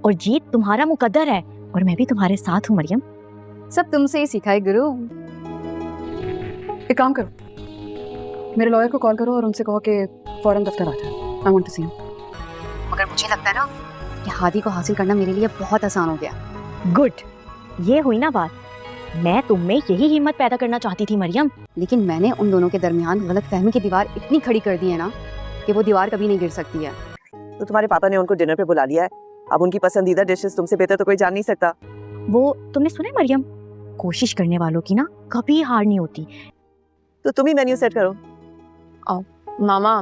और जीत तुम्हारा मुकद्दर है और मैं भी तुम्हारे साथ हूँ मरियम। सब तुमसे ही सीखा है गुरु। एक काम करो, मेरे लॉयर को कॉल करो और उनसे कहो कि फौरन दफ्तर आ जाए। I want to see him. मगर मुझे लगता है ना कि हादी को हासिल करना मेरे लिए बहुत आसान हो गया। गुड, ये हुई ना बात। मैं तुम में यही हिम्मत पैदा करना चाहती थी मरियम। लेकिन मैंने उन दोनों के दरमियान गलत फहमी की दीवार इतनी खड़ी कर दी है ना कि वो दीवार कभी नहीं गिर सकती है। तो तुम्हारे पापा ने उनको डिनर पे बुला लिया है, अब उनकी पसंदीदा डिशेस तुमसे बेहतर तो कोई जान नहीं सकता। वो तुमने सुना है मरियम, कोशिश करने वालों की ना कभी हार नहीं होती। तो तुम ही मेन्यू सेट करो। मामा,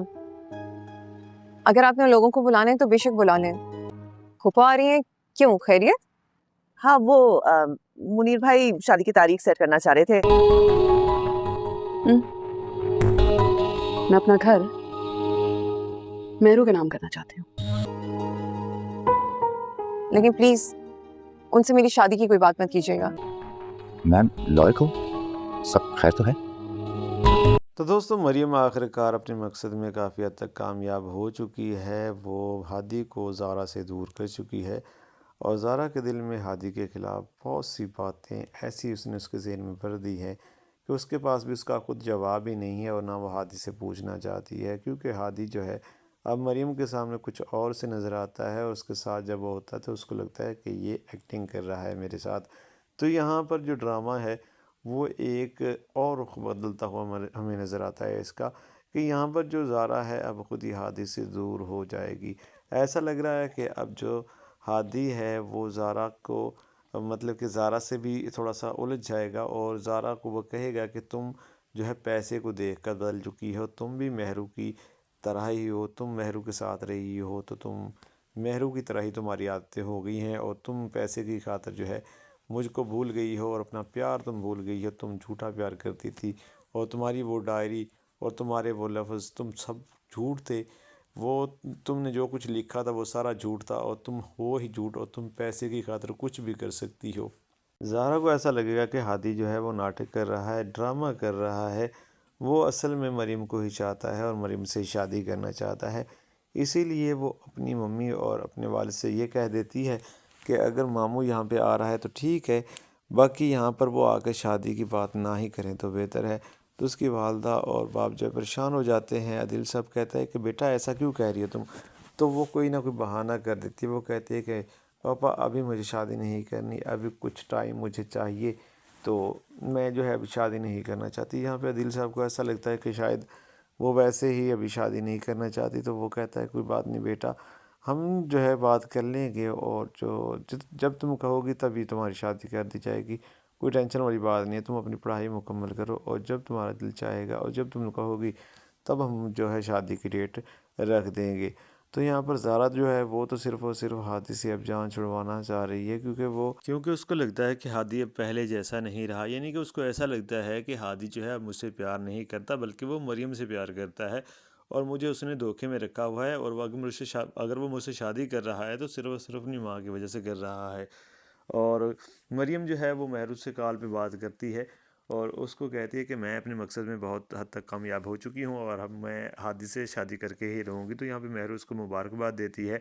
अगर आपने लोगों को बुलाने हैं तो बेशक बुला लें। फूफा आ रही हैं, क्यों? खैरियत? हाँ, वो मुनीर भाई शादी की तारीख सेट करना चाह रहे थे। मैं अपना घर मेहरू के नाम करना चाहती हूँ। लेकिन प्लीज उनसे मेरी शादी की कोई बात मत कीजिएगा। मैम, लॉयर को सब खैर तो है? तो दोस्तों, मरियम आखिरकार अपने मकसद में काफ़ी हद तक कामयाब हो चुकी है। वो हादी को ज़ारा से दूर कर चुकी है और ज़ारा के दिल में हादी के ख़िलाफ़ बहुत सी बातें ऐसी उसने उसके ज़हन में भर दी हैं कि उसके पास भी उसका खुद जवाब ही नहीं है और ना वो हादी से पूछना चाहती है, क्योंकि हादी जो है अब मरियम के सामने कुछ और से नज़र आता है और उसके साथ जब वो होता है तो उसको लगता है कि ये एक्टिंग कर रहा है मेरे साथ। तो यहाँ पर जो ड्रामा है वो एक और रुख बदलता हुआ हमें नज़र आता है इसका, कि यहाँ पर जो ज़ारा है अब ख़ुद ही हादी से दूर हो जाएगी। ऐसा लग रहा है कि अब जो हादी है वो ज़ारा को मतलब कि ज़ारा से भी थोड़ा सा उलझ जाएगा और ज़ारा को वो कहेगा कि तुम जो है पैसे को देख कर बदल चुकी हो, तुम भी मेहरू की तरह ही हो, तुम मेहरू के साथ रही हो तो तुम मेहरू की तरह ही तुम्हारी आदतें हो गई हैं और तुम पैसे की खातिर जो है मुझको भूल गई हो और अपना प्यार तुम भूल गई हो। तुम झूठा प्यार करती थी और तुम्हारी वो डायरी और तुम्हारे वो लफ्ज़ तुम सब झूठ थे। वो तुमने जो कुछ लिखा था वो सारा झूठ था और तुम हो ही झूठ और तुम पैसे की खातिर कुछ भी कर सकती हो। ज़ारा को ऐसा लगेगा कि हादी जो है वो नाटक कर रहा है, ड्रामा कर रहा है। वो असल में मरियम को ही चाहता है और मरियम से शादी करना चाहता है। इसीलिए वो अपनी मम्मी और अपने वालिद से ये कह देती है कि अगर मामू यहाँ पे आ रहा है तो ठीक है, बाकी यहाँ पर वो आकर शादी की बात ना ही करें तो बेहतर है। तो उसकी वालदा और बाप जो है परेशान हो जाते हैं। आदिल साहब कहता है कि बेटा ऐसा क्यों कह रही हो तुम? तो वो कोई ना कोई बहाना कर देती है। वो कहती है कि पापा अभी मुझे शादी नहीं करनी, अभी कुछ टाइम मुझे चाहिए, तो मैं जो है अभी शादी नहीं करना चाहती। यहाँ पे आदिल साहब को ऐसा लगता है कि शायद वो वैसे ही अभी शादी नहीं करना चाहती। तो वो कहता है कोई बात नहीं बेटा, हम जो है बात कर लेंगे और जब तुम कहोगी तभी तुम्हारी शादी कर दी जाएगी। कोई टेंशन वाली बात नहीं है, तुम अपनी पढ़ाई मुकम्मल करो और जब तुम्हारा दिल चाहेगा और जब तुम कहोगी तब हम जो है शादी की डेट रख देंगे। तो यहाँ पर ज़ारा जो है वो तो सिर्फ़ और सिर्फ हादी से अब जान छुड़वाना चाह रही है, क्योंकि उसको लगता है कि हादी अब पहले जैसा नहीं रहा। यानी कि उसको ऐसा लगता है कि हादी जो है अब मुझसे प्यार नहीं करता बल्कि वो मरियम से प्यार करता है और मुझे उसने धोखे में रखा हुआ है। और अगर वो मुझसे शादी कर रहा है तो सिर्फ़ और सिर्फ अपनी माँ की वजह से कर रहा है। और मरियम जो है वो मेहरू से कॉल पे बात करती है और उसको कहती है कि मैं अपने मकसद में बहुत हद तक कामयाब हो चुकी हूँ और अब मैं हादी से शादी करके ही रहूँगी। तो यहाँ पे मेहरू उसको मुबारकबाद देती है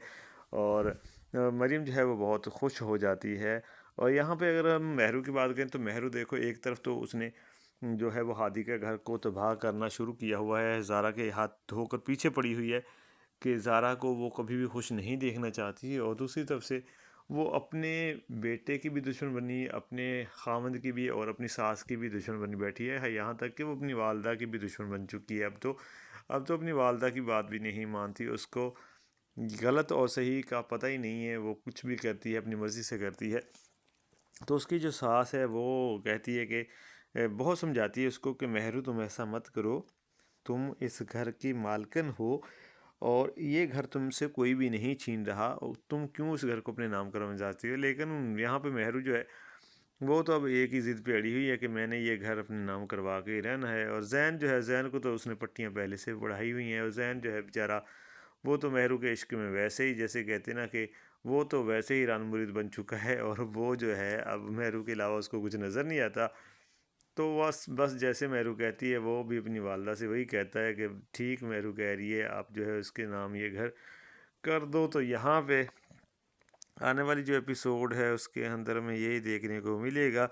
और मरियम जो है वो बहुत खुश हो जाती है। और यहाँ पे अगर हम मेहरू की बात करें तो मेहरू देखो, एक तरफ तो उसने जो है वो हादी के घर को तबाह करना शुरू किया हुआ है, ज़ारा के हाथ धोकर पीछे पड़ी हुई है कि ज़ारा को वो कभी भी खुश नहीं देखना चाहती। और दूसरी तरफ से वो अपने बेटे की भी दुश्मन बनी, अपने खामद की भी और अपनी सास की भी दुश्मन बनी बैठी है। यहाँ तक कि वो अपनी वालदा की भी दुश्मन बन चुकी है। अब तो अपनी वालदा की बात भी नहीं मानती, उसको गलत और सही का पता ही नहीं है, वो कुछ भी करती है अपनी मर्ज़ी से करती है। तो उसकी जो सास है वो कहती है कि बहुत समझाती है उसको कि मेहरू तुम ऐसा मत करो, तुम इस घर की मालकिन हो और ये घर तुमसे कोई भी नहीं छीन रहा और तुम क्यों उस घर को अपने नाम करवाना चाहती हो। लेकिन यहाँ पे मेहरू जो है वो तो अब एक ही ज़िद पे अड़ी हुई है कि मैंने ये घर अपने नाम करवा के ही रहना है। और जैन जो है, जैन को तो उसने पट्टियाँ पहले से बढ़ाई हुई हैं और जैन जो है बेचारा वो तो मेहरू के इश्क में वैसे ही, जैसे कहते ना कि वो तो वैसे ही रान मुरीद बन चुका है और वो जो है अब मेहरू के अलावा उसको कुछ नज़र नहीं आता। तो बस जैसे मेहरू कहती है वो भी अपनी वालदा से वही कहता है कि ठीक मेहरू कह रही है, आप जो है उसके नाम ये घर कर दो। तो यहाँ पे آنے والی جو ایپیسوڈ ہے اس کے اندر ہمیں یہی دیکھنے کو ملے گا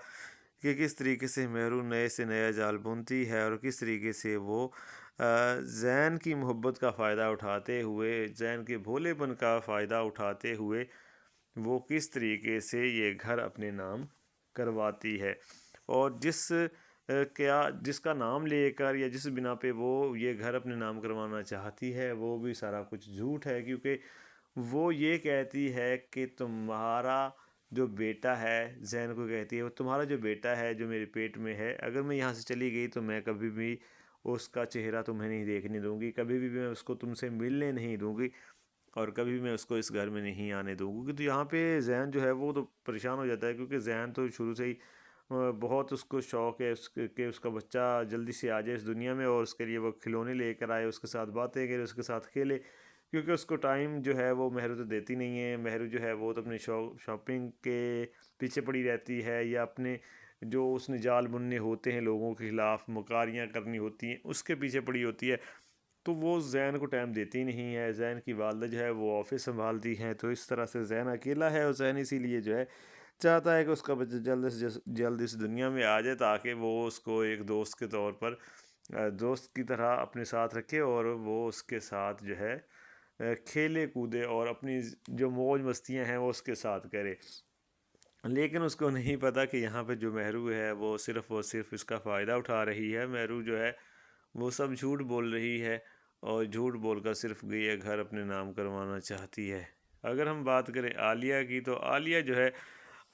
کہ کس طریقے سے مہرو نئے سے نیا جال بنتی ہے اور کس طریقے سے وہ زین کی محبت کا فائدہ اٹھاتے ہوئے، زین کے بھولے پن کا فائدہ اٹھاتے ہوئے وہ کس طریقے سے یہ گھر اپنے نام کرواتی ہے، اور جس کا نام لے کر یا جس بنا پہ وہ یہ گھر اپنے نام کروانا چاہتی ہے وہ بھی سارا کچھ جھوٹ ہے، کیونکہ وہ یہ کہتی ہے کہ تمہارا جو بیٹا ہے، زین کو کہتی ہے وہ تمہارا جو بیٹا ہے جو میرے پیٹ میں ہے، اگر میں یہاں سے چلی گئی تو میں کبھی بھی اس کا چہرہ تمہیں نہیں دیکھنے دوں گی، کبھی بھی میں اس کو تم سے ملنے نہیں دوں گی، اور کبھی بھی میں اس کو اس گھر میں نہیں آنے دوں گی۔ تو یہاں پہ زین جو ہے وہ تو پریشان ہو جاتا ہے، کیونکہ زین تو شروع سے ہی بہت اس کو شوق ہے کہ اس کا بچہ جلدی سے آ جائے اس دنیا میں، اور اس کے لیے وہ کھلونے لے کر آئے، اس کے ساتھ باتیں کرے، اس کے ساتھ کھیلے، کیونکہ اس کو ٹائم جو ہے وہ مہرو تو دیتی نہیں ہے۔ مہرو جو ہے وہ تو اپنے شاپنگ کے پیچھے پڑی رہتی ہے، یا اپنے جو اس نے جال بننے ہوتے ہیں لوگوں کے خلاف، مکاریاں کرنی ہوتی ہیں، اس کے پیچھے پڑی ہوتی ہے، تو وہ زین کو ٹائم دیتی نہیں ہے۔ زین کی والدہ جو ہے وہ آفس سنبھالتی ہیں، تو اس طرح سے زین اکیلا ہے، اور زین اسی لیے جو ہے چاہتا ہے کہ اس کا بچہ جلد سے جلد اس دنیا میں آ جائے، تاکہ وہ اس کو ایک دوست کے طور پر دوست کی طرح اپنے ساتھ رکھے، اور وہ اس کے ساتھ جو ہے کھیلے کودے اور اپنی جو موج مستیاں ہیں وہ اس کے ساتھ کرے۔ لیکن اس کو نہیں پتہ کہ یہاں پہ جو مہرو ہے وہ صرف اس کا فائدہ اٹھا رہی ہے۔ مہرو جو ہے وہ سب جھوٹ بول رہی ہے، اور جھوٹ بول کر صرف یہ گھر اپنے نام کروانا چاہتی ہے۔ اگر ہم بات کریں عالیہ کی، تو عالیہ جو ہے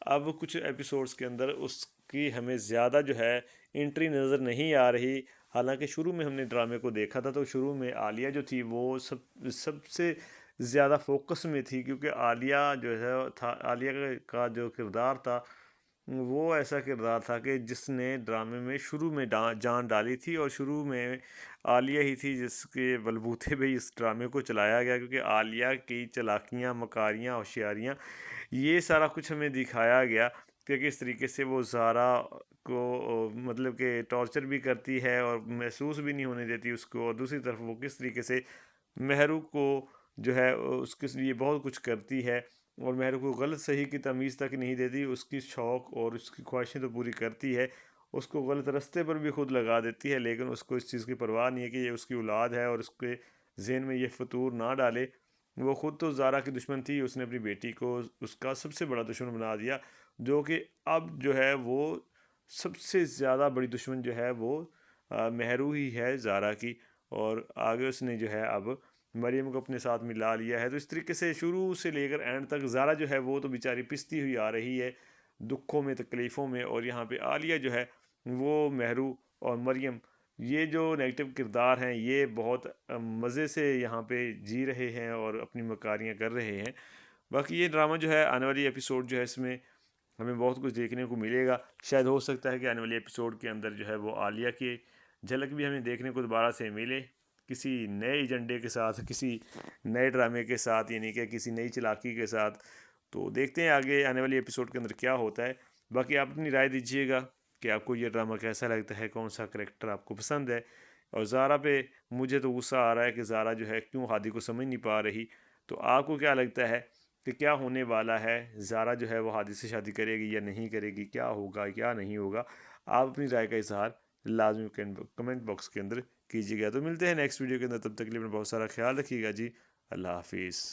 اب کچھ ایپیسوڈز کے اندر اس کی ہمیں زیادہ جو ہے انٹری نظر نہیں آ رہی، حالانکہ شروع میں ہم نے ڈرامے کو دیکھا تھا تو شروع میں عالیہ جو تھی وہ سب سے زیادہ فوکس میں تھی، کیونکہ عالیہ جو ہے عالیہ کا جو کردار تھا وہ ایسا کردار تھا کہ جس نے ڈرامے میں شروع میں جان ڈالی تھی، اور شروع میں عالیہ ہی تھی جس کے بلبوتے پہ اس ڈرامے کو چلایا گیا، کیونکہ عالیہ کی چلاکیاں، مکاریاں، ہوشیاریاں، یہ سارا کچھ ہمیں دکھایا گیا کہ کس طریقے سے وہ زارا کو مطلب کہ ٹارچر بھی کرتی ہے اور محسوس بھی نہیں ہونے دیتی اس کو، اور دوسری طرف وہ کس طریقے سے مہرو کو جو ہے اس کے لیے بہت کچھ کرتی ہے، اور مہرو کو غلط صحیح کی تمیز تک نہیں دیتی، اس کی شوق اور اس کی خواہشیں تو پوری کرتی ہے، اس کو غلط راستے پر بھی خود لگا دیتی ہے، لیکن اس کو اس چیز کی پرواہ نہیں ہے کہ یہ اس کی اولاد ہے، اور اس کے ذہن میں یہ فطور نہ ڈالے۔ وہ خود تو زارا کی دشمن تھی، اس نے اپنی بیٹی کو اس کا سب سے بڑا دشمن بنا دیا، جو کہ اب جو ہے وہ سب سے زیادہ بڑی دشمن جو ہے وہ مہرو ہی ہے زارا کی، اور آگے اس نے جو ہے اب مریم کو اپنے ساتھ ملا لیا ہے۔ تو اس طریقے سے شروع سے لے کر اینڈ تک زارا جو ہے وہ تو بیچاری پستی ہوئی آ رہی ہے دکھوں میں، تکلیفوں میں، اور یہاں پہ عالیہ جو ہے وہ مہرو اور مریم، یہ جو نیگیٹو کردار ہیں یہ بہت مزے سے یہاں پہ جی رہے ہیں اور اپنی مکاریاں کر رہے ہیں۔ باقی یہ ڈرامہ جو ہے آنے والی ایپیسوڈ جو ہے اس میں ہمیں بہت کچھ دیکھنے کو ملے گا، شاید ہو سکتا ہے کہ آنے والی ایپیسوڈ کے اندر جو ہے وہ عالیہ کی جھلک بھی ہمیں دیکھنے کو دوبارہ سے ملے، کسی نئے ایجنڈے کے ساتھ، کسی نئے ڈرامے کے ساتھ، یعنی کہ کسی نئی چلاکی کے ساتھ۔ تو دیکھتے ہیں آگے آنے والی ایپیسوڈ کے اندر کیا ہوتا ہے۔ باقی آپ اپنی رائے دیجیے گا کہ آپ کو یہ ڈرامہ کیسا لگتا ہے، کون سا کریکٹر آپ کو پسند ہے، اور زارا پہ مجھے تو غصہ آ رہا ہے کہ زارا جو ہے کیوں ہادی کو سمجھ نہیں پا رہی۔ تو آپ کو کیا لگتا ہے کہ کیا ہونے والا ہے، زارا جو ہے وہ ہادی سے شادی کرے گی یا نہیں کرے گی، کیا ہوگا کیا نہیں ہوگا؟ آپ اپنی رائے کا اظہار لازمی کمنٹ باکس کے اندر کیجیے گا۔ تو ملتے ہیں نیکسٹ ویڈیو کے اندر، تب تک کے لیے اپنا بہت سارا خیال رکھیے گا جی، اللہ حافظ۔